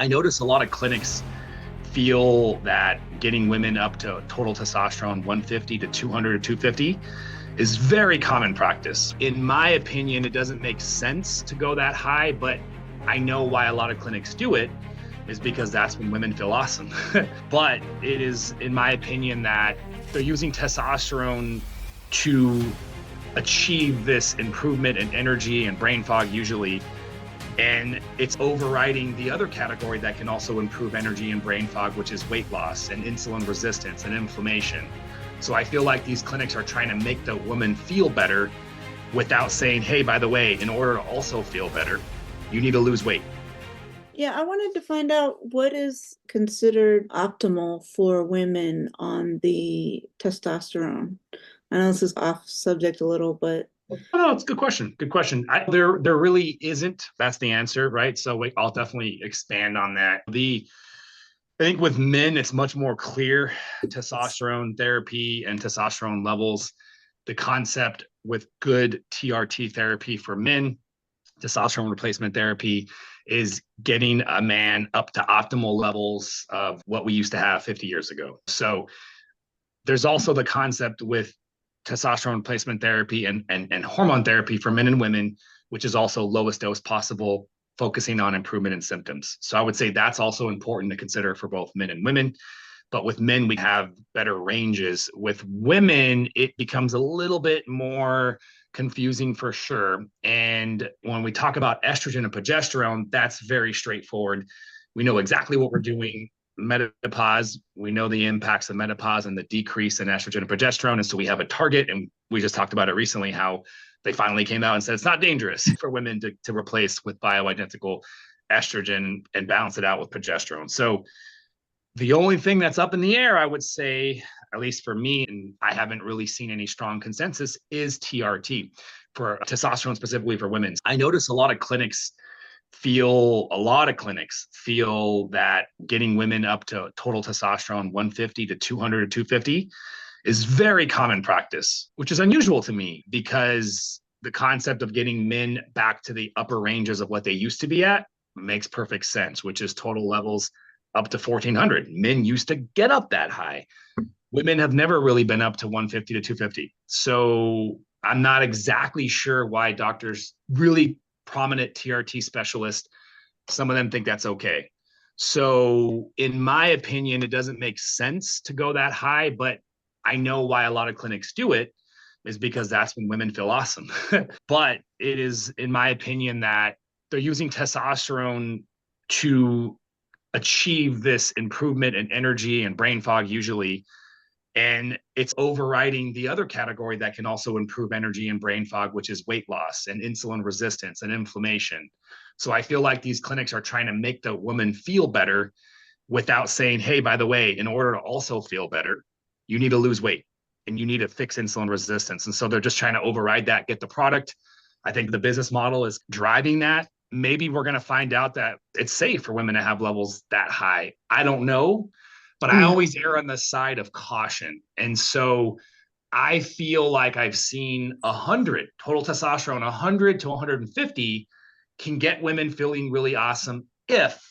I notice a lot of clinics feel that getting women up to total testosterone 150 to 200 or 250 is very common practice. In my opinion, it doesn't make sense to go that high, but I know why a lot of clinics do it is because that's when women feel awesome. But it is, in my opinion, that they're using testosterone to achieve this improvement in energy and brain fog usually. And it's overriding the other category that can also improve energy and brain fog, which is weight loss and insulin resistance and inflammation. So I feel like these clinics are trying to make the woman feel better without saying, hey, by the way, in order to also feel better, you need to lose weight. Yeah, I wanted to find out what is considered optimal for women on the testosterone. I know this is off subject a little, but Oh, it's a good question. Good question. There really isn't. That's the answer, right? So I'll definitely expand on that. I think with men, it's much more clear testosterone therapy and testosterone levels. The concept with good TRT therapy for men, testosterone replacement therapy, is getting a man up to optimal levels of what we used to have 50 years ago. So there's also the concept with testosterone replacement therapy and hormone therapy for men and women, which is also lowest dose possible, focusing on improvement in symptoms. So I would say that's also important to consider for both men and women. But with men, we have better ranges. With women, it becomes a little bit more confusing for sure. And when we talk about estrogen and progesterone, that's very straightforward. We know exactly what we're doing. Menopause, we know the impacts of menopause and the decrease in estrogen and progesterone. And so we have a target. And we just talked about it recently, how they finally came out and said it's not dangerous for women to replace with bioidentical estrogen and balance it out with progesterone. So the only thing that's up in the air, I would say, at least for me, and I haven't really seen any strong consensus, is TRT for testosterone, specifically for women. I notice a lot of clinics feel that getting women up to total testosterone 150 to 200 or 250 is very common practice, which is unusual to me because the concept of getting men back to the upper ranges of what they used to be at makes perfect sense, which is total levels up to 1400. Men used to get up that high. Women have never really been up to 150 to 250. So I'm not exactly sure why doctors, really prominent TRT specialists, some of them think that's okay. So in my opinion, it doesn't make sense to go that high, but I know why a lot of clinics do it is because that's when women feel awesome. But it is, in my opinion, that they're using testosterone to achieve this improvement in energy and brain fog usually. And it's overriding the other category that can also improve energy and brain fog, which is weight loss and insulin resistance and inflammation. So I feel like these clinics are trying to make the woman feel better without saying, hey, by the way, in order to also feel better, you need to lose weight and you need to fix insulin resistance. And so they're just trying to override that, get the product. I think the business model is driving that. Maybe we're going to find out that it's safe for women to have levels that high. I don't know, but I always err on the side of caution. And so I feel like I've seen 100 total testosterone, 100 to 150 can get women feeling really awesome if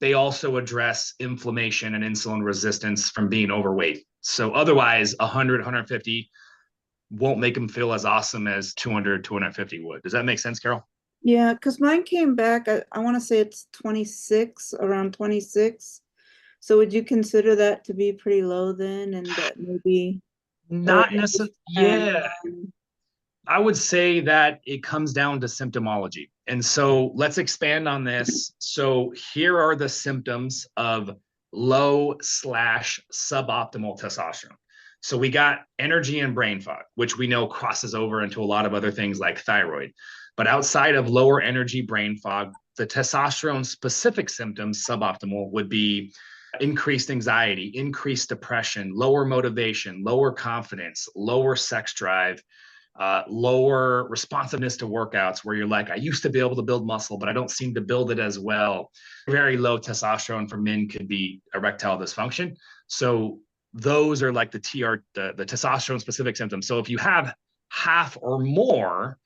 they also address inflammation and insulin resistance from being overweight. So otherwise, 100, 150 won't make them feel as awesome as 200, 250 would. Does that make sense, Carol? yeah, because mine came back, I want to say it's 26, around 26. So would you consider that to be pretty low then, and that maybe, or Not necessarily. Yeah, I would say that it comes down to symptomology. And so let's expand on this. So here are the symptoms of low/suboptimal testosterone. So we got energy and brain fog, which we know crosses over into a lot of other things like thyroid. But outside of lower energy brain fog, the testosterone specific symptoms, suboptimal, would be increased anxiety, increased depression, lower motivation, lower confidence, lower sex drive, lower responsiveness to workouts, where you're like, I used to be able to build muscle, but I don't seem to build it as well. Very low testosterone for men could be erectile dysfunction. So those are like the testosterone specific symptoms. So if you have half or more,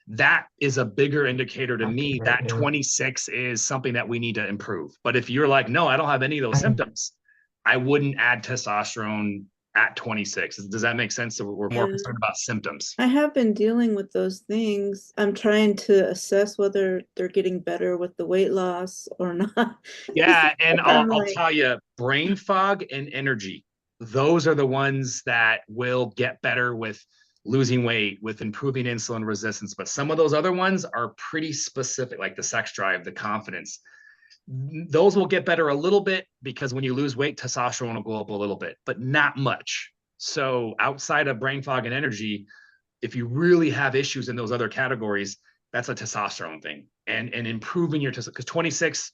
that is a bigger indicator to me that 26 is something that we need to improve. But if you're like, no, I don't have any of those symptoms, I wouldn't add testosterone at 26. Does that make sense? So we're more concerned about symptoms. I have been dealing with those things. I'm trying to assess whether they're getting better with the weight loss or not. Yeah, and I'll tell you, brain fog and energy, those are the ones that will get better with losing weight, with improving insulin resistance. But some of those other ones are pretty specific, like the sex drive, the confidence. Those will get better a little bit because when you lose weight, testosterone will go up a little bit, but not much. So outside of brain fog and energy, if you really have issues in those other categories, that's a testosterone thing. And improving your testosterone, because 26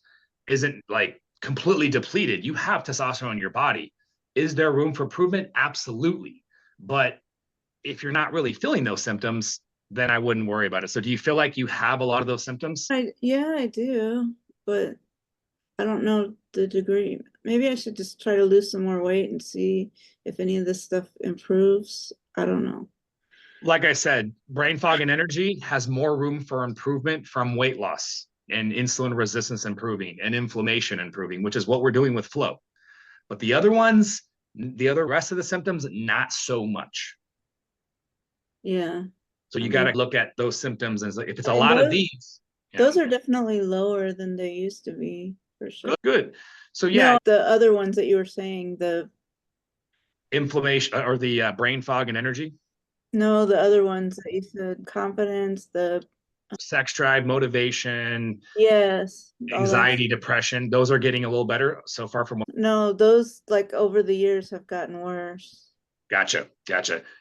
isn't like completely depleted. You have testosterone in your body. Is there room for improvement? Absolutely. But if you're not really feeling those symptoms, then I wouldn't worry about it. So do you feel like you have a lot of those symptoms? Yeah, I do, but I don't know the degree. Maybe I should just try to lose some more weight and see if any of this stuff improves. I don't know. Like I said, brain fog and energy has more room for improvement from weight loss and insulin resistance improving and inflammation improving, which is what we're doing with flow. But the other ones, the other rest of the symptoms, not so much. Yeah. So you got to look at those symptoms and if it's a And lot of these. those are definitely lower than they used to be, for sure. Good. So yeah, no, the other ones that you were saying, the inflammation or the brain fog and energy. No, the other ones that you said, confidence, the sex drive, motivation, yes, anxiety, depression, those are getting a little better so far from. No, those like over the years have gotten worse. Gotcha.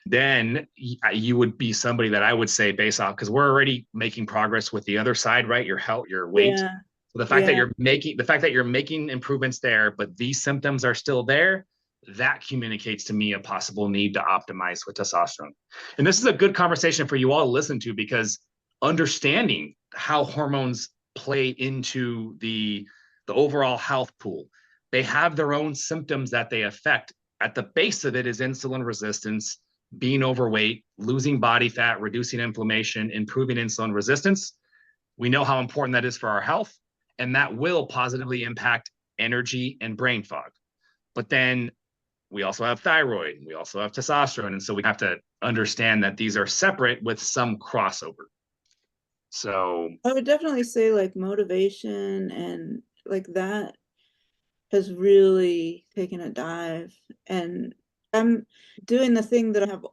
Then you would be somebody that I would say based off, because we're already making progress with the other side, right? Your health, your weight. Yeah. So the fact that you're making improvements there, but these symptoms are still there, that communicates to me a possible need to optimize with testosterone. And this is a good conversation for you all to listen to, because understanding how hormones play into the overall health pool, they have their own symptoms that they affect. At the base of it is insulin resistance, being overweight, losing body fat, reducing inflammation, improving insulin resistance. We know how important that is for our health, and that will positively impact energy and brain fog. But then we also have thyroid, we also have testosterone. And so we have to understand that these are separate with some crossover. So I would definitely say like motivation and like that has really taken a dive. And I'm doing the thing that I have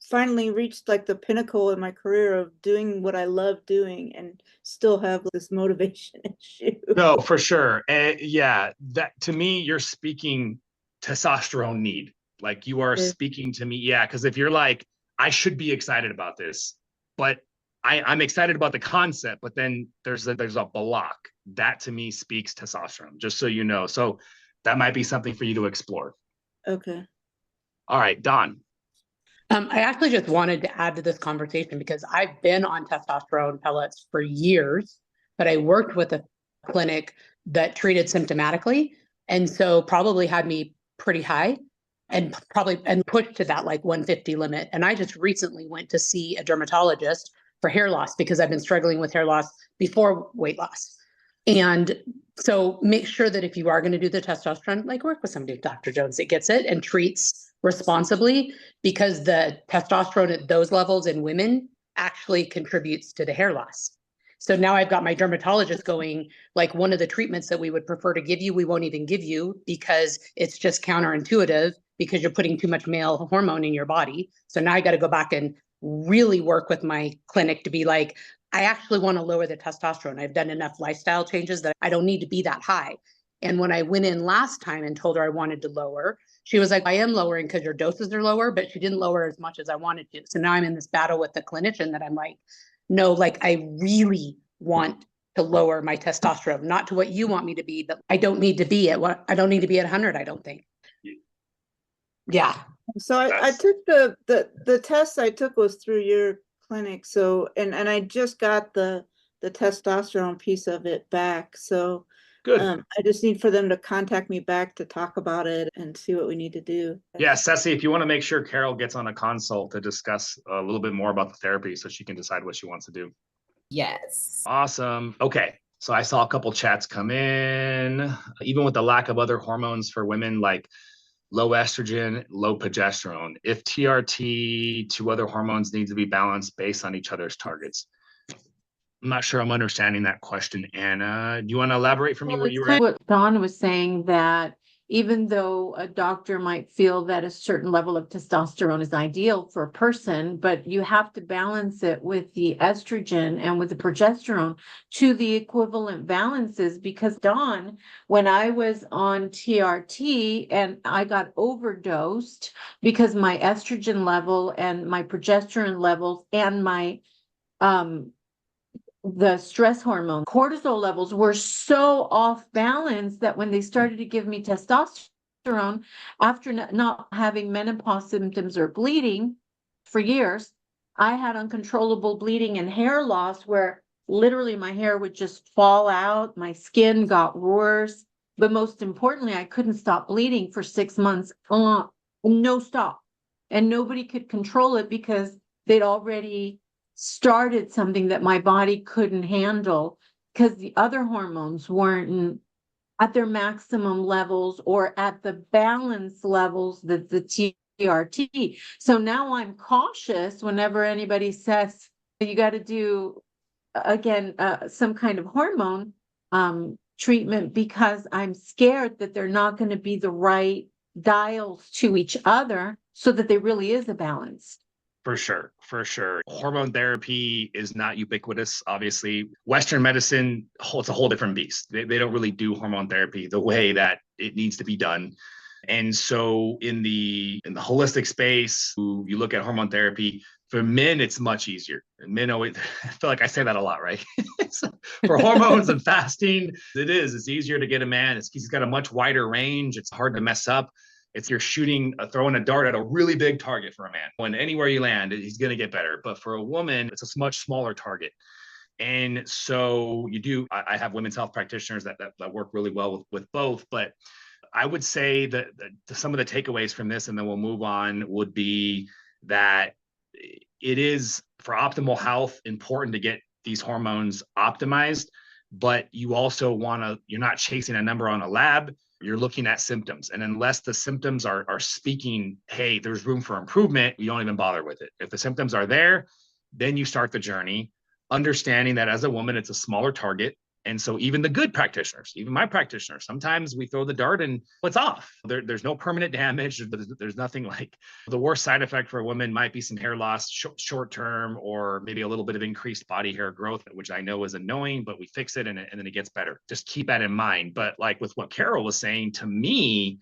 finally reached like the pinnacle in my career of doing what I love doing and still have this motivation issue. No, for sure. Yeah, that to me, you're speaking testosterone need. Like you are speaking to me. Yeah, because if you're like, I should be excited about this, but I'm excited about the concept, but then there's a block. That to me speaks testosterone, just so you know. So that might be something for you to explore. Okay. All right, Dawn. I actually just wanted to add to this conversation because I've been on testosterone pellets for years, but I worked with a clinic that treated symptomatically, and so probably had me pretty high and pushed to that like 150 limit. And I just recently went to see a dermatologist for hair loss because I've been struggling with hair loss before weight loss. And so make sure that if you are going to do the testosterone, like work with somebody, Dr. Jones, that gets it and treats responsibly, because the testosterone at those levels in women actually contributes to the hair loss. So now I've got my dermatologist going, like, one of the treatments that we would prefer to give you, we won't even give you because it's just counterintuitive because you're putting too much male hormone in your body. So now I got to go back and really work with my clinic to be like, I actually want to lower the testosterone. I've done enough lifestyle changes that I don't need to be that high. And when I went in last time and told her I wanted to lower, she was like, I am lowering because your doses are lower, but she didn't lower as much as I wanted to. So now I'm in this battle with the clinician that I'm like, no, like I really want to lower my testosterone, not to what you want me to be, but I don't need to be at 100, I don't think. Yeah. So I took the test I took was through your clinic. So, and I just got the testosterone piece of it back. So Good. I just need for them to contact me back to talk about it and see what we need to do. Yeah, Ceci, if you want to make sure Carol gets on a consult to discuss a little bit more about the therapy so she can decide what she wants to do. Yes. Awesome. Okay. So I saw a couple chats come in, even with the lack of other hormones for women like low estrogen, low progesterone. If TRT, two other hormones need to be balanced based on each other's targets. I'm not sure I'm understanding that question, Anna. Do you want to elaborate for me where you were at? What Dawn was saying, that even though a doctor might feel that a certain level of testosterone is ideal for a person, but you have to balance it with the estrogen and with the progesterone to the equivalent balances. Because Dawn, when I was on TRT and I got overdosed because my estrogen level and my progesterone levels and my the stress hormone, cortisol levels were so off balance that when they started to give me testosterone after not having menopause symptoms or bleeding for years, I had uncontrollable bleeding and hair loss where literally my hair would just fall out. My skin got worse. But most importantly, I couldn't stop bleeding for 6 months, no stop. And nobody could control it because they'd already started something that my body couldn't handle because the other hormones weren't at their maximum levels or at the balance levels that the TRT. So now I'm cautious whenever anybody says you got to do again some kind of hormone treatment, because I'm scared that they're not going to be the right dials to each other so that there really is a balance. For sure, for sure. Hormone therapy is not ubiquitous, obviously. Western medicine, it's a whole different beast. They don't really do hormone therapy the way that it needs to be done. And so in the holistic space, you look at hormone therapy, for men, it's much easier. Men always, I feel like I say that a lot, right? So for hormones and fasting, it's easier to get a man. He's got a much wider range. It's hard to mess up. It's you're throwing a dart at a really big target for a man. When anywhere you land, he's going to get better. But for a woman, it's a much smaller target. And so I have women's health practitioners that work really well with both. But I would say that some of the takeaways from this, and then we'll move on, would be that it is, for optimal health, important to get these hormones optimized. But you also you're not chasing a number on a lab. You're looking at symptoms. And unless the symptoms are speaking, hey, there's room for improvement, you don't even bother with it. If the symptoms are there, then you start the journey, understanding that as a woman, it's a smaller target. And so even the good practitioners, even my practitioner, sometimes we throw the dart and it's off. There's no permanent damage. There's nothing. Like the worst side effect for a woman might be some hair loss short term, or maybe a little bit of increased body hair growth, which I know is annoying, but we fix it and then it gets better. Just keep that in mind. But like with what Carol was saying, to me,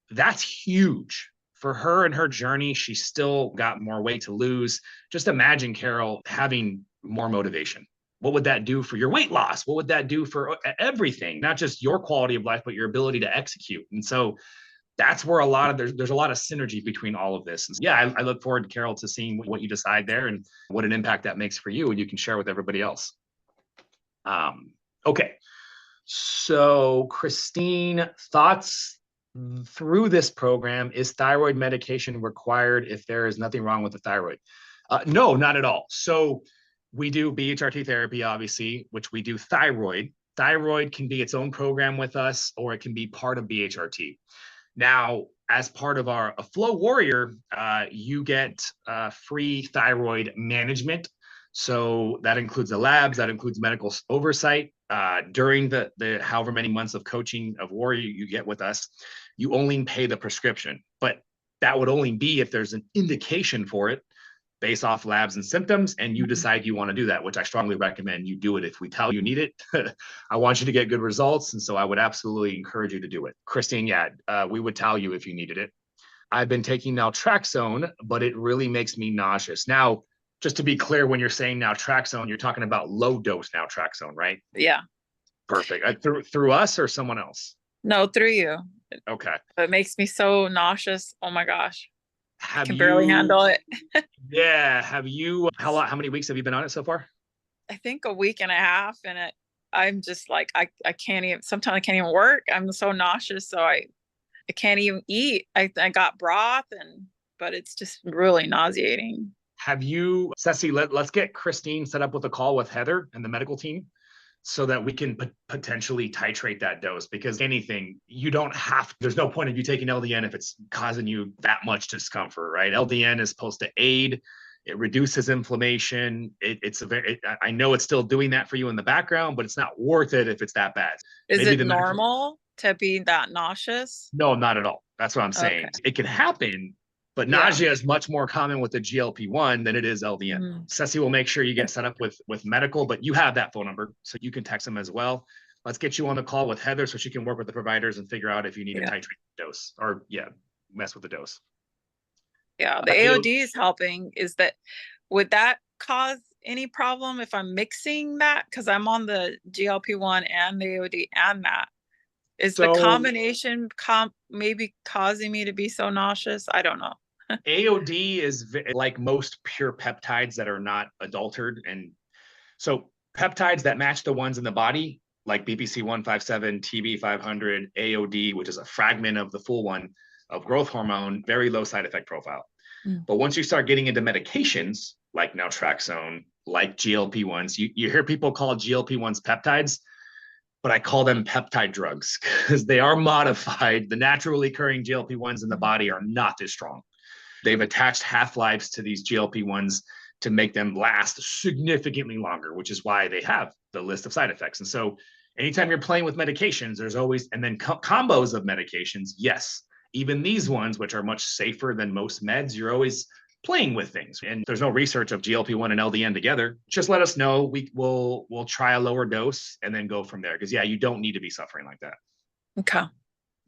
that's huge. For her and her journey, she still got more weight to lose. Just imagine, Carol, having more motivation. What would that do for your weight loss? What would that do for everything? Not just your quality of life, but your ability to execute. And so that's where there's a lot of synergy between all of this. And so, yeah, I look forward, Carol, to seeing what you decide there and what an impact that makes for you, and you can share with everybody else. Okay. So Christine, thoughts through this program? Is thyroid medication required if there is nothing wrong with the thyroid? No, not at all. So we do BHRT therapy, obviously, which we do thyroid. Thyroid can be its own program with us, or it can be part of BHRT. Now, as part of a FLOA Warrior, you get free thyroid management. So that includes the labs, that includes medical oversight. During the however many months of coaching of Warrior you get with us, you only pay the prescription. But that would only be if there's an indication for it, based off labs and symptoms, and you decide you want to do that, which I strongly recommend you do it. If we tell you need it, I want you to get good results. And so I would absolutely encourage you to do it. Christine, yeah, we would tell you if you needed it. I've been taking naltrexone, but it really makes me nauseous. Now, just to be clear, when you're saying naltrexone, you're talking about low dose naltrexone, right? Yeah. Perfect. Through us or someone else? No, through you. Okay. It makes me so nauseous. Oh my gosh. I can you barely handle it. Yeah. How many weeks have you been on it so far? I think a week and a half, and I'm just like, I can't even, sometimes I can't even work. I'm so nauseous. So I can't even eat. I got broth but it's just really nauseating. Have you, Ceci, let's get Christine set up with a call with Heather and the medical team so that we can potentially titrate that dose, because anything, you don't have, there's no point of you taking LDN if it's causing you that much discomfort, right? LDN is supposed to aid, it reduces inflammation. I know it's still doing that for you in the background, but it's not worth it if it's that bad. Is Maybe it normal to be that nauseous? No, not at all. That's what I'm saying. Okay. It can happen, but Yeah. nausea is much more common with the GLP-1 than it is LDN. Mm. Ceci will make sure you get set up with medical, but you have that phone number, so you can text them as well. Let's get you on the call with Heather so she can work with the providers and figure out if you need to titrate the dose or mess with the dose. Yeah, the AOD is helping. Would that cause any problem if I'm mixing that? Because I'm on the GLP-1 and the AOD and that. Is the combination maybe causing me to be so nauseous? I don't know. AOD is like most pure peptides that are not adulterated. And so peptides that match the ones in the body, like BPC 157, TB 500, AOD, which is a fragment of the full one of growth hormone, very low side effect profile. But once you start getting into medications like naltrexone, like GLP-1s, you hear people call GLP-1s peptides, but I call them peptide drugs because they are modified. The naturally occurring GLP-1s in the body are not this strong. They've attached half-lives to these GLP-1s to make them last significantly longer, which is why they have the list of side effects. And so anytime you're playing with medications, there's always, and then combos of medications, yes, even these ones, which are much safer than most meds, you're always playing with things. And there's no research of GLP-1 and LDN together. Just let us know. We'll try a lower dose and then go from there. Because you don't need to be suffering like that. Okay.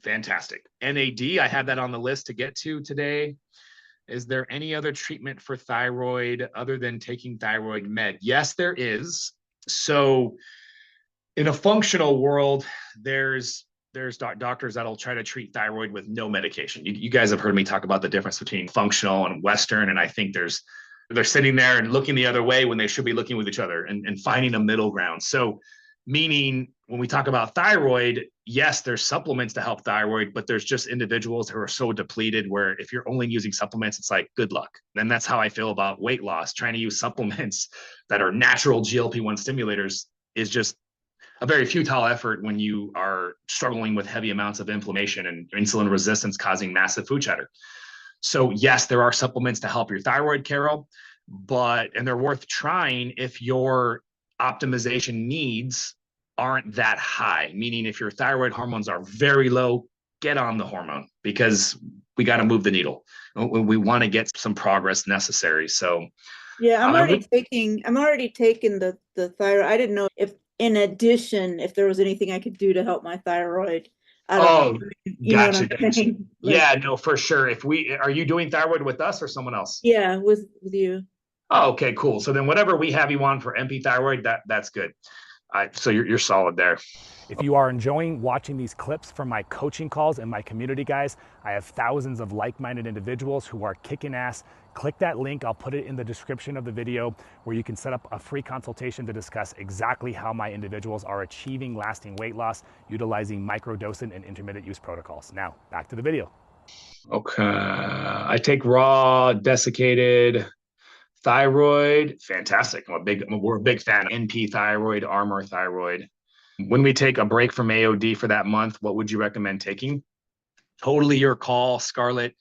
Fantastic. NAD, I have that on the list to get to today. Is there any other treatment for thyroid other than taking thyroid med? Yes, there is. So in a functional world, there's doctors that'll try to treat thyroid with no medication. You guys have heard me talk about the difference between functional and Western. And I think they're sitting there and looking the other way when they should be looking with each other and finding a middle ground. So meaning when we talk about thyroid, yes, there's supplements to help thyroid, but there's just individuals who are so depleted where if you're only using supplements, it's like, good luck. And that's how I feel about weight loss. Trying to use supplements that are natural GLP-1 stimulators is just a very futile effort when you are struggling with heavy amounts of inflammation and insulin resistance causing massive food chatter. So yes, there are supplements to help your thyroid, Carol, and they're worth trying if your optimization needs aren't that high, meaning if your thyroid hormones are very low, get on the hormone because we got to move the needle. We want to get some progress necessary. So yeah, I'm already taking the thyroid. I didn't know if in addition, if there was anything I could do to help my thyroid. Gotcha. Like, yeah, no, for sure. Are you doing thyroid with us or someone else? Yeah, with you. Oh, okay, cool. So then whatever we have you on for MP thyroid, that's good. So you're solid there. If you are enjoying watching these clips from my coaching calls and my community guys, I have thousands of like-minded individuals who are kicking ass. Click that link, I'll put it in the description of the video where you can set up a free consultation to discuss exactly how my individuals are achieving lasting weight loss utilizing microdosing and intermittent use protocols. Now, back to the video. Okay, I take raw desiccated thyroid. Fantastic. We're a big fan of NP thyroid, Armor thyroid. When we take a break from AOD for that month, what would you recommend taking? Totally your call, Scarlett.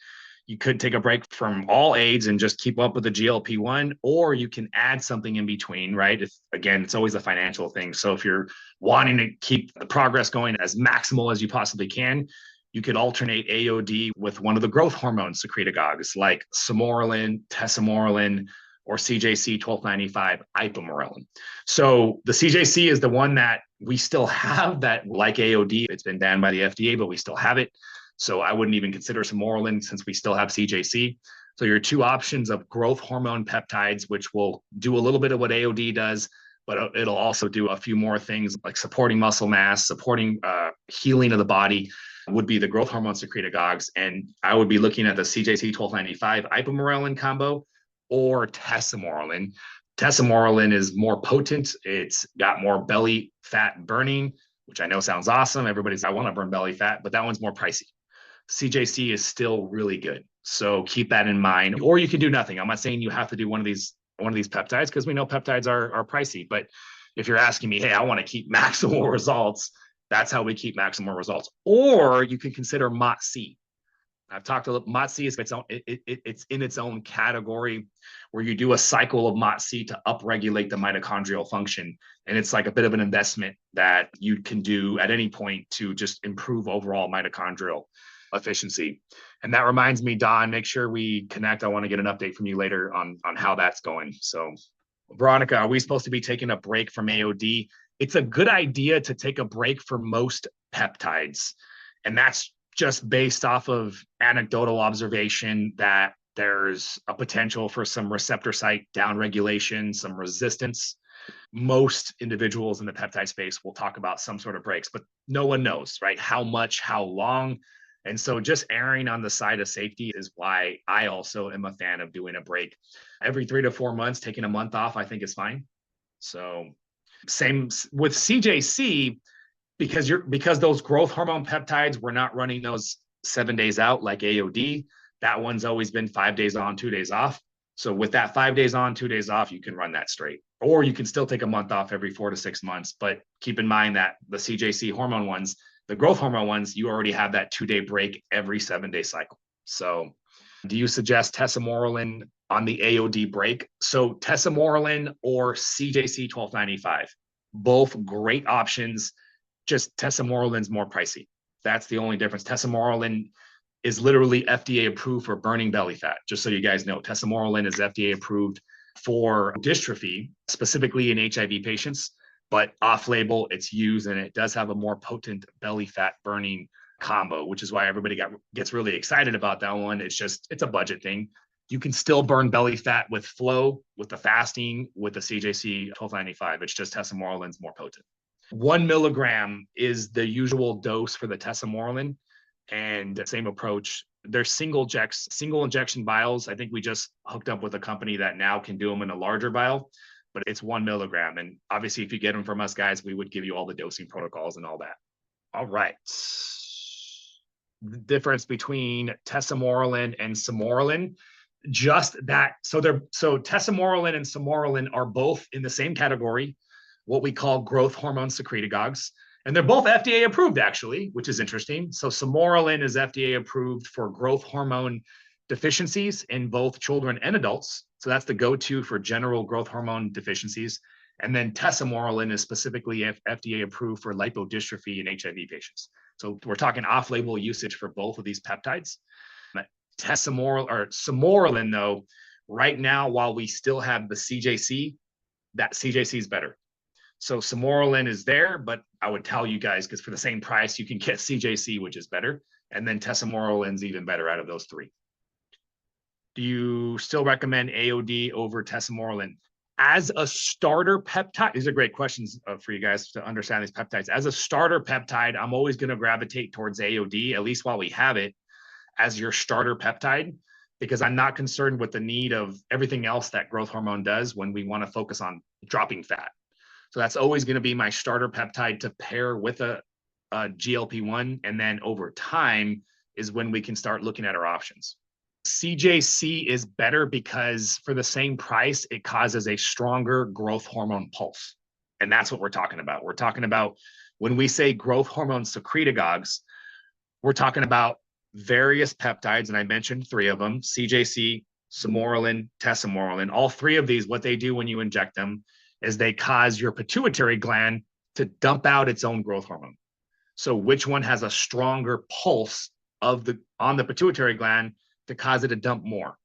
You could take a break from all aids and just keep up with the GLP-1, or you can add something in between, right? It's always a financial thing. So if you're wanting to keep the progress going as maximal as you possibly can, you could alternate AOD with one of the growth hormone secretagogues like Samorelin, Testosterone, or CJC 1295 ipamorelin. So the CJC is the one that we still have that, like AOD, it's been banned by the FDA, but we still have it. So I wouldn't even consider Samorelin since we still have CJC. So your two options of growth hormone peptides, which will do a little bit of what AOD does, but it'll also do a few more things like supporting muscle mass, supporting healing of the body, would be the growth hormone secretagogues. And I would be looking at the CJC 1295 ipamorelin combo or Testosterone. Testosterone is more potent. It's got more belly fat burning, which I know sounds awesome. Everybody's, I want to burn belly fat, but that one's more pricey. CJC is still really good. So keep that in mind. Or you can do nothing. I'm not saying you have to do one of these peptides, because we know peptides are pricey. But if you're asking me, hey, I want to keep maximal results, that's how we keep maximal results. Or you can consider MOTS-C. I've talked a little. MOTS-C is its own. It's in its own category, where you do a cycle of MOTS-C to upregulate the mitochondrial function, and it's like a bit of an investment that you can do at any point to just improve overall mitochondrial efficiency. And that reminds me, Don, make sure we connect. I want to get an update from you later on how that's going. So, Veronica, are we supposed to be taking a break from AOD? It's a good idea to take a break for most peptides, and that's just based off of anecdotal observation that there's a potential for some receptor site downregulation, some resistance. Most individuals in the peptide space will talk about some sort of breaks, but no one knows, right? How much, how long. And so just erring on the side of safety is why I also am a fan of doing a break. Every 3 to 4 months, taking a month off, I think is fine. So same with CJC, because those growth hormone peptides, we're not running those 7 days out like AOD. That one's always been 5 days on, 2 days off. So with that 5 days on, 2 days off, you can run that straight. Or you can still take a month off every 4 to 6 months. But keep in mind that the CJC hormone ones, the growth hormone ones, you already have that 2-day break every 7-day cycle. So do you suggest tesamorelin on the AOD break? So tesamorelin or CJC 1295, both great options. Just tesamorelin's more pricey. That's the only difference. Tesamorelin is literally FDA approved for burning belly fat. Just so you guys know, tesamorelin is FDA approved for dystrophy, specifically in HIV patients, but off-label it's used, and it does have a more potent belly fat burning combo, which is why everybody gets really excited about that one. It's a budget thing. You can still burn belly fat with FLOA, with the fasting, with the CJC 1295. It's just tesamorelin's more potent. 1 milligram is the usual dose for the tesamorelin, and same approach. They're single injection vials. I think we just hooked up with a company that now can do them in a larger vial, but it's 1 milligram. And obviously, if you get them from us guys, we would give you all the dosing protocols and all that. All right. The difference between tesamorelin and samorelin, just that. So tesamorelin and samorelin are both in the same category, what we call growth hormone secretagogues. And they're both FDA approved, actually, which is interesting. So samorelin is FDA approved for growth hormone deficiencies in both children and adults. So that's the go-to for general growth hormone deficiencies. And then tesamorelin is specifically FDA approved for lipodystrophy in HIV patients. So we're talking off-label usage for both of these peptides. Samorelin, though, right now, while we still have the CJC, that CJC is better. So samorelin is there, but I would tell you guys, because for the same price, you can get CJC, which is better. And then tesamorelin's even better out of those three. Do you still recommend AOD over tesamorelin? As a starter peptide, these are great questions for you guys to understand these peptides. As a starter peptide, I'm always going to gravitate towards AOD, at least while we have it, as your starter peptide, because I'm not concerned with the need of everything else that growth hormone does when we want to focus on dropping fat. So that's always going to be my starter peptide to pair with a GLP-1. And then over time is when we can start looking at our options. CJC is better because for the same price, it causes a stronger growth hormone pulse. And that's what we're talking about. We're talking about when we say growth hormone secretagogues, we're talking about various peptides. And I mentioned 3 of them: CJC, samorelin, tesamorelin. All 3 of these, what they do when you inject them is they cause your pituitary gland to dump out its own growth hormone. So which one has a stronger pulse on the pituitary gland to cause it to dump more?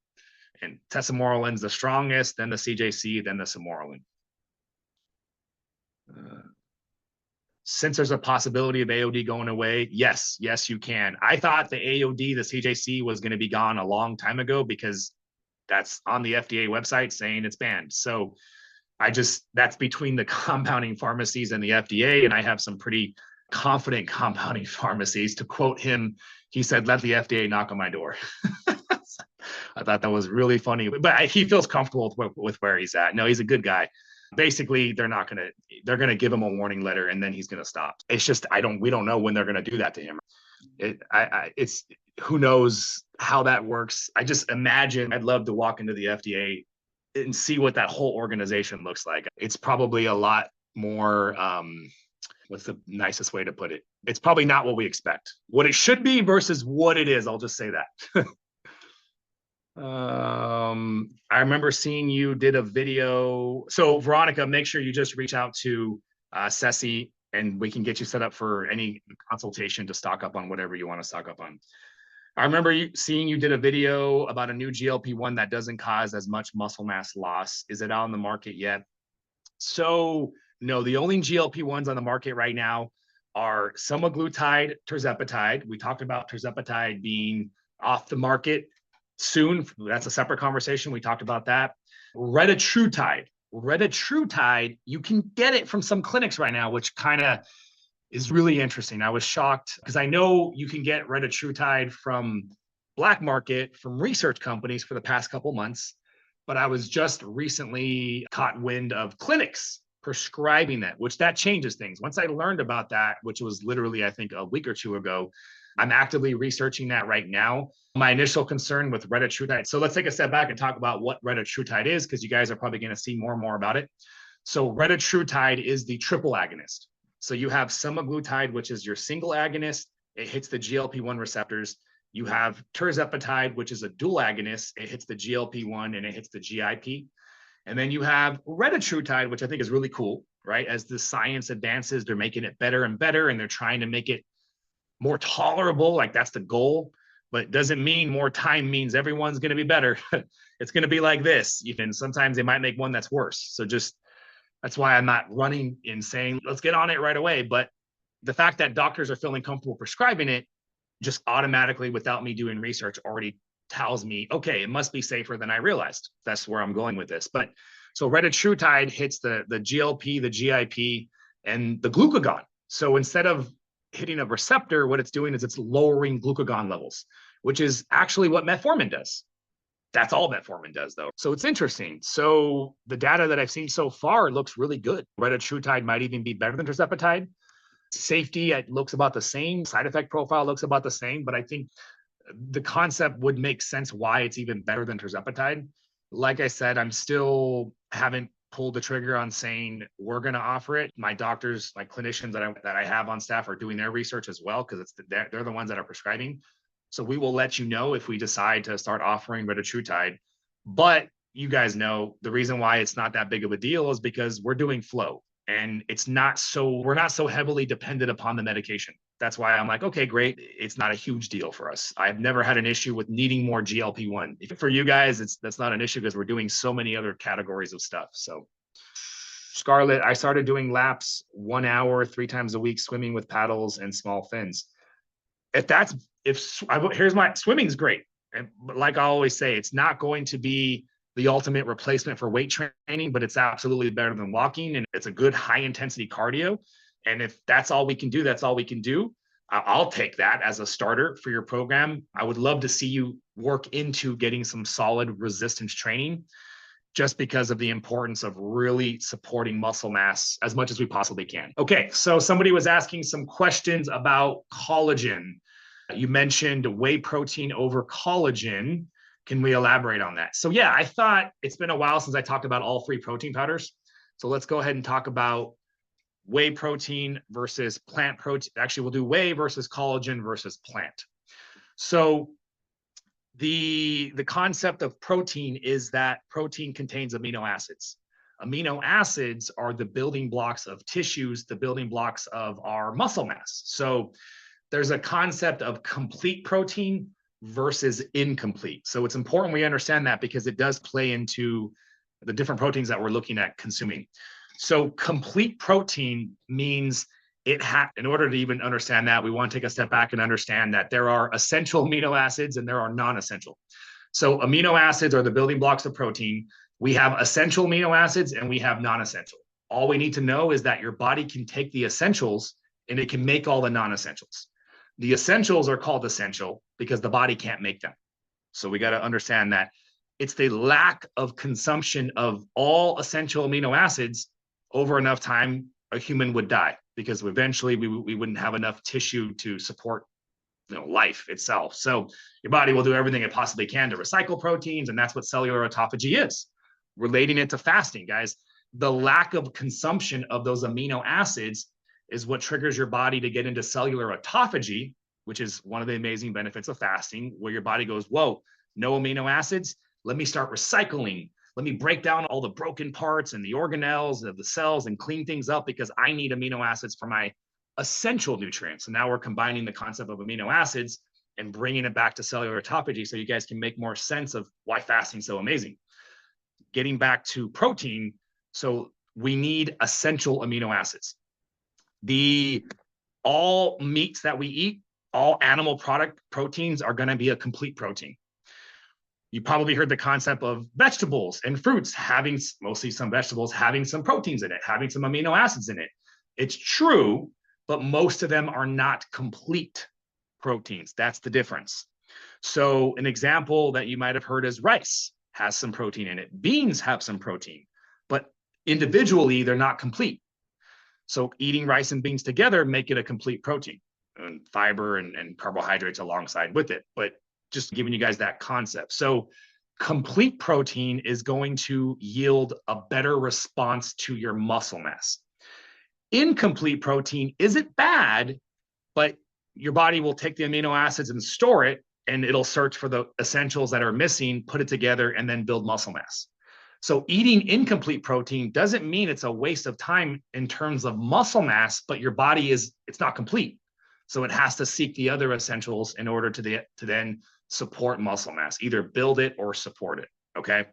And tesamorelin's the strongest, then the CJC, then the samorelin. Since there's a possibility of AOD going away, yes, you can. I thought the AOD, the CJC, was going to be gone a long time ago because that's on the FDA website saying it's banned. So that's between the compounding pharmacies and the FDA, and I have some pretty confident compounding pharmacies. To quote him, he said, "Let the FDA knock on my door." I thought that was really funny, but he feels comfortable with where he's at. No, he's a good guy. Basically, they're going to give him a warning letter and then he's going to stop. It's just, we don't know when they're going to do that to him. It's who knows how that works. I just imagine I'd love to walk into the FDA and see what that whole organization looks like. It's probably a lot more, what's the nicest way to put it? It's probably not what we expect. What it should be versus what it is. I'll just say that. I remember seeing you did a video. So Veronica, make sure you just reach out to Ceci and we can get you set up for any consultation to stock up on whatever you want to stock up on. I remember seeing you did a video about a new GLP-1 that doesn't cause as much muscle mass loss. Is it out on the market yet? So no, the only GLP-1s on the market right now are semaglutide, tirzepatide. We talked about tirzepatide being off the market soon. That's a separate conversation. We talked about that. Retatrutide. Retatrutide, you can get it from some clinics right now, which kind of is really interesting. I was shocked because I know you can get retatrutide from black market, from research companies for the past couple months, but I was just recently caught wind of clinics prescribing that, which that changes things. Once I learned about that, which was literally, I think, a week or two ago, I'm actively researching that right now. My initial concern with retatrutide. So let's take a step back and talk about what retatrutide is, because you guys are probably going to see more and more about it. So retatrutide is the triple agonist. So you have semaglutide, which is your single agonist. It hits the GLP-1 receptors. You have tirzepatide, which is a dual agonist. It hits the GLP-1 and it hits the GIP. And then you have retatrutide, which I think is really cool, right? As the science advances, they're making it better and better, and they're trying to make it more tolerable. Like that's the goal, but it doesn't mean more time means everyone's going to be better. It's going to be like this. Even sometimes they might make one that's worse. So just, that's why I'm not running and saying, let's get on it right away. But the fact that doctors are feeling comfortable prescribing it just automatically, without me doing research, already tells me, okay, it must be safer than I realized. That's where I'm going with this. But so retatrutide hits the GLP, the GIP, and the glucagon. So instead of hitting a receptor, what it's doing is it's lowering glucagon levels, which is actually what metformin does. That's all metformin does, though. So it's interesting. So the data that I've seen so far looks really good. Retatrutide might even be better than tirzepatide. Safety, it looks about the same. Side effect profile looks about the same, but I think the concept would make sense why it's even better than tirzepatide. Like I said, I'm still haven't pulled the trigger on saying we're going to offer it. My doctors, my clinicians that I have on staff are doing their research as well, because they're the ones that are prescribing. So we will let you know if we decide to start offering retatrutide. But you guys know the reason why it's not that big of a deal is because we're doing FLOA, and we're not so heavily dependent upon the medication. That's why I'm like, okay, great. It's not a huge deal for us. I've never had an issue with needing more GLP-1. For you guys, that's not an issue because we're doing so many other categories of stuff. So Scarlett, I started doing laps 1 hour, 3 times a week, swimming with paddles and small fins. Here's my swimming's great. But like I always say, it's not going to be the ultimate replacement for weight training, but it's absolutely better than walking. And it's a good high intensity cardio. And if that's all we can do, that's all we can do. I'll take that as a starter for your program. I would love to see you work into getting some solid resistance training, just because of the importance of really supporting muscle mass as much as we possibly can. Okay, so somebody was asking some questions about collagen. You mentioned whey protein over collagen. Can we elaborate on that? So yeah, I thought it's been a while since I talked about all 3 protein powders. So let's go ahead and talk about whey protein versus plant protein. Actually, we'll do whey versus collagen versus plant. So the concept of protein is that protein contains amino acids. Amino acids are the building blocks of tissues, the building blocks of our muscle mass. So there's a concept of complete protein versus incomplete. So it's important we understand that, because it does play into the different proteins that we're looking at consuming. So complete protein means in order to even understand that, we want to take a step back and understand that there are essential amino acids and there are non-essential. So amino acids are the building blocks of protein. We have essential amino acids and we have non-essential. All we need to know is that your body can take the essentials and it can make all the non-essentials. The essentials are called essential because the body can't make them. So we got to understand that it's the lack of consumption of all essential amino acids over enough time, a human would die, because eventually we wouldn't have enough tissue to support life itself. So your body will do everything it possibly can to recycle proteins, and that's what cellular autophagy is. Relating it to fasting, guys, the lack of consumption of those amino acids is what triggers your body to get into cellular autophagy, which is one of the amazing benefits of fasting, where your body goes, whoa, no amino acids, let me start recycling. Let me break down all the broken parts and the organelles of the cells and clean things up, because I need amino acids for my essential nutrients. And now we're combining the concept of amino acids and bringing it back to cellular autophagy, so you guys can make more sense of why fasting is so amazing. Getting back to protein, so we need essential amino acids. All meats that we eat, all animal product proteins are going to be a complete protein. You probably heard the concept of vegetables and fruits having, mostly some vegetables, having some proteins in it, having some amino acids in it. It's true, but most of them are not complete proteins. That's the difference. So an example that you might have heard is rice has some protein in it. Beans have some protein, but individually they're not complete. So eating rice and beans together make it a complete protein, and fiber and carbohydrates alongside with it. But just giving you guys that concept. So complete protein is going to yield a better response to your muscle mass. Incomplete protein isn't bad, but your body will take the amino acids and store it, and it'll search for the essentials that are missing, put it together, and then build muscle mass. So eating incomplete protein doesn't mean it's a waste of time in terms of muscle mass, but your body it's not complete. So it has to seek the other essentials in order to then support muscle mass, either build it or support it. Okay.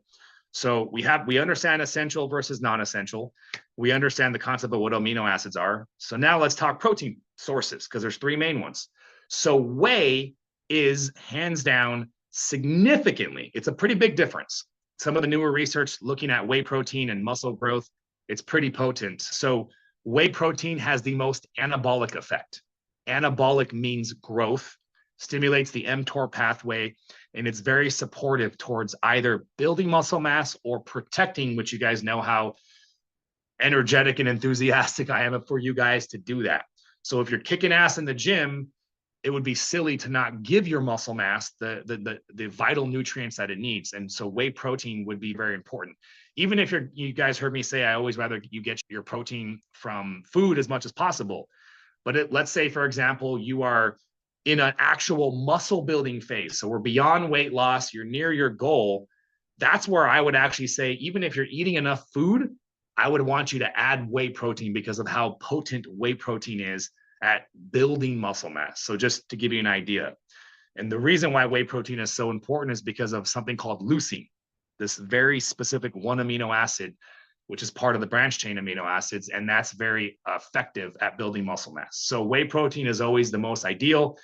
So we understand essential versus non-essential. We understand the concept of what amino acids are. So now let's talk protein sources, because there's three main ones. So whey is hands down significantly, it's a pretty big difference. Some of the newer research looking at whey protein and muscle growth, it's pretty potent. So whey protein has the most anabolic effect. Anabolic means growth, stimulates the mTOR pathway, and it's very supportive towards either building muscle mass or protecting, which you guys know how energetic and enthusiastic I am for you guys to do that. So if you're kicking ass in the gym, it would be silly to not give your muscle mass the vital nutrients that it needs. And so whey protein would be very important. Even if you guys heard me say, I always rather you get your protein from food as much as possible. But let's say, for example, you are in an actual muscle building phase. So we're beyond weight loss, you're near your goal. That's where I would actually say, even if you're eating enough food, I would want you to add whey protein because of how potent whey protein is at building muscle mass. So just to give you an idea. And the reason why whey protein is so important is because of something called leucine, this very specific one amino acid, which is part of the branch chain amino acids, and that's very effective at building muscle mass. So whey protein is always the most ideal.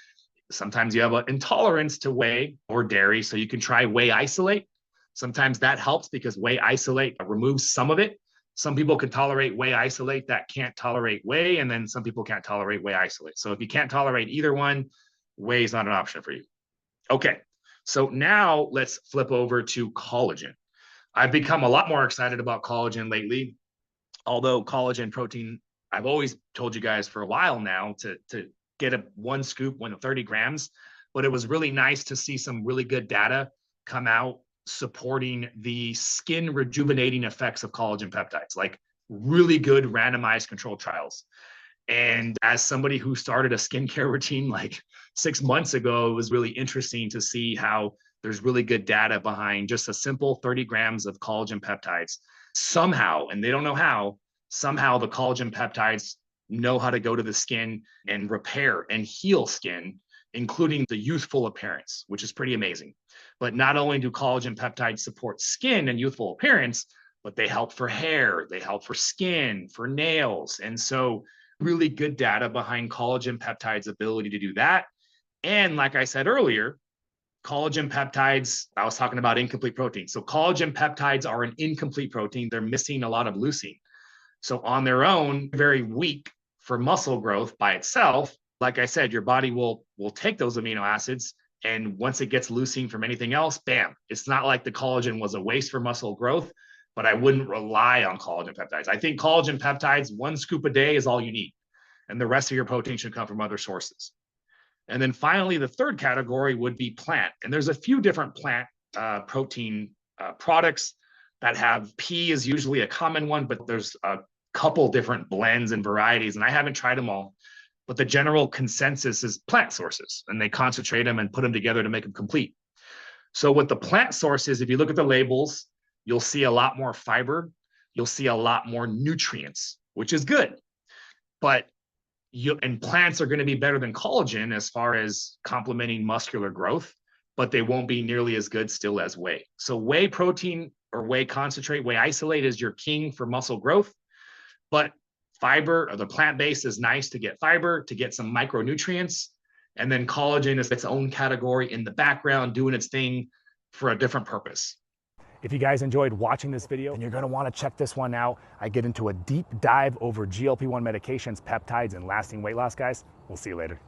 Sometimes you have an intolerance to whey or dairy, so you can try whey isolate. Sometimes that helps because whey isolate removes some of it. Some people can tolerate whey isolate that can't tolerate whey, and then some people can't tolerate whey isolate. So if you can't tolerate either one, whey is not an option for you. Okay, so now let's flip over to collagen. I've become a lot more excited about collagen lately, although collagen protein, I've always told you guys for a while now to get one scoop, 30 grams, but it was really nice to see some really good data come out supporting the skin rejuvenating effects of collagen peptides, like really good randomized controlled trials. And as somebody who started a skincare routine like 6 months ago, it was really interesting to see how there's really good data behind just a simple 30 grams of collagen peptides. Somehow, and they don't know how, somehow the collagen peptides know how to go to the skin and repair and heal skin, including the youthful appearance, which is pretty amazing. But not only do collagen peptides support skin and youthful appearance, but they help for hair, they help for skin, for nails. And so really good data behind collagen peptides' ability to do that. And like I said earlier, collagen peptides, I was talking about incomplete protein. So collagen peptides are an incomplete protein. They're missing a lot of leucine. So on their own, very weak for muscle growth by itself. Like I said, your body will take those amino acids And once it gets leucine from anything else, bam, it's not like the collagen was a waste for muscle growth, but I wouldn't rely on collagen peptides. I think collagen peptides, 1 scoop a day is all you need. And the rest of your protein should come from other sources. And then finally, the third category would be plant. And there's a few different plant protein products that have pea is usually a common one, but there's a couple different blends and varieties, and I haven't tried them all. But the general consensus is plant sources, and they concentrate them and put them together to make them complete. So with the plant sources, if you look at the labels, you'll see a lot more fiber, you'll see a lot more nutrients, which is good. But plants are going to be better than collagen as far as complementing muscular growth, but they won't be nearly as good still as whey. So whey protein or whey concentrate, whey isolate is your king for muscle growth, but fiber or the plant-based is nice to get fiber, to get some micronutrients. And then collagen is its own category in the background, doing its thing for a different purpose. If you guys enjoyed watching this video, then you're going to want to check this one out. I get into a deep dive over GLP-1 medications, peptides, and lasting weight loss, guys. We'll see you later.